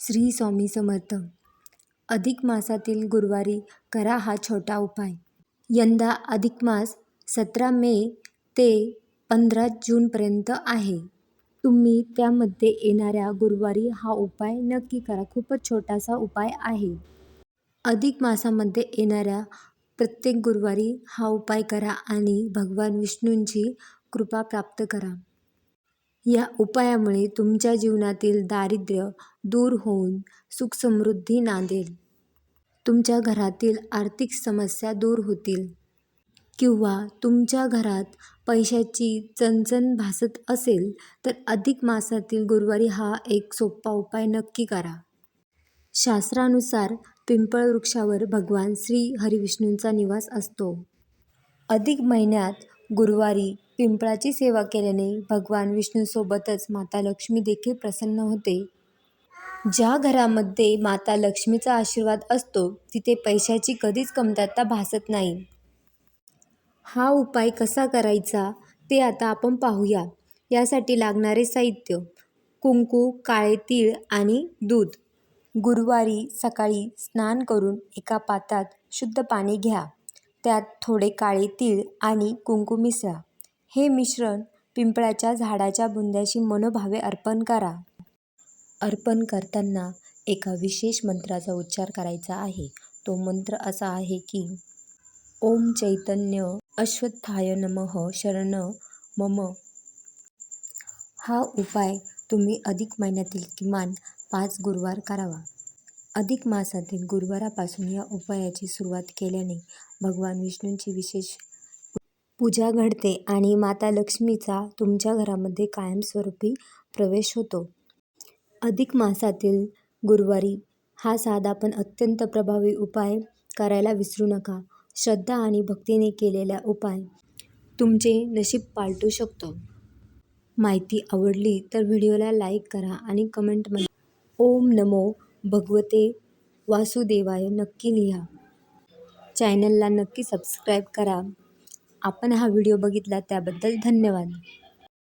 श्री स्वामी समर्थ. अधिक मासातील गुरुवारी करा हा छोटा उपाय. यंदा अधिक मास 17 मे ते 15 जूनपर्यंत आहे. तुम्ही त्यामध्ये येणाऱ्या गुरुवारी हा उपाय नक्की करा. खूपच छोटासा उपाय आहे. अधिक मासामध्ये येणाऱ्या प्रत्येक गुरुवारी हा उपाय करा आणि भगवान विष्णूंची कृपा प्राप्त करा. या उपायामुळे तुमच्या जीवनातील दारिद्र्य दूर होऊन सुखसमृद्धी नांदेल. तुमच्या घरातील आर्थिक समस्या दूर होतील. किंवा तुमच्या घरात पैशाची चणचण भासत असेल तर अधिक मासातील गुरुवारी हा एक सोपा उपाय नक्की करा. शास्त्रानुसार पिंपळ वृक्षावर भगवान श्री हरिविष्णूंचा निवास असतो. अधिक महिन्यात गुरुवारी पिंपळाची सेवा केल्याने भगवान विष्णूसोबतच माता लक्ष्मी देखील प्रसन्न होते. ज्या घरामध्ये माता लक्ष्मीचा आशीर्वाद असतो तिथे पैशाची कधीच कमतरता भासत नाही. हा उपाय कसा करायचा ते आता आपण पाहूया. यासाठी लागणारे साहित्य: कुंकू, काळे तीळ आणि दूध. गुरुवारी सकाळी स्नान करून एका पात्रात शुद्ध पाणी घ्या. त्यात थोडे काळे तीळ आणि कुंकू मिसळा. हे मिश्रण पिंपळाच्या झाडाच्या बुंध्याशी मनोभावे अर्पण करा. अर्पण करताना एका विशेष मंत्राचा उच्चार करायचा आहे. तो मंत्र असा आहे की ओम चैतन्य अश्वत्थाय नमः शरण मम. हा उपाय तुम्ही अधिक महिन्यातील किमान 5 गुरुवार करावा. अधिक मासातील गुरुवारापासून या उपायाची सुरुवात केल्याने भगवान विष्णूंची विशेष पूजा घडते आणि माता लक्ष्मीचा तुमच्या घरामध्ये कायमस्वरूपी प्रवेश होतो. अधिक मासातील गुरुवारी हा साधा पण अत्यंत प्रभावी उपाय करायला विसरू नका. श्रद्धा आणि भक्तीने केलेला उपाय तुमचे नशीब पालटू शकतो. माहिती आवडली तर व्हिडिओला लाईक करा आणि कमेंटमध्ये ओम नमो भगवते वासुदेवाय नक्की लिहा. चॅनलला नक्की सबस्क्राईब करा. आपण हा व्हिडिओ बघितला त्याबद्दल धन्यवाद.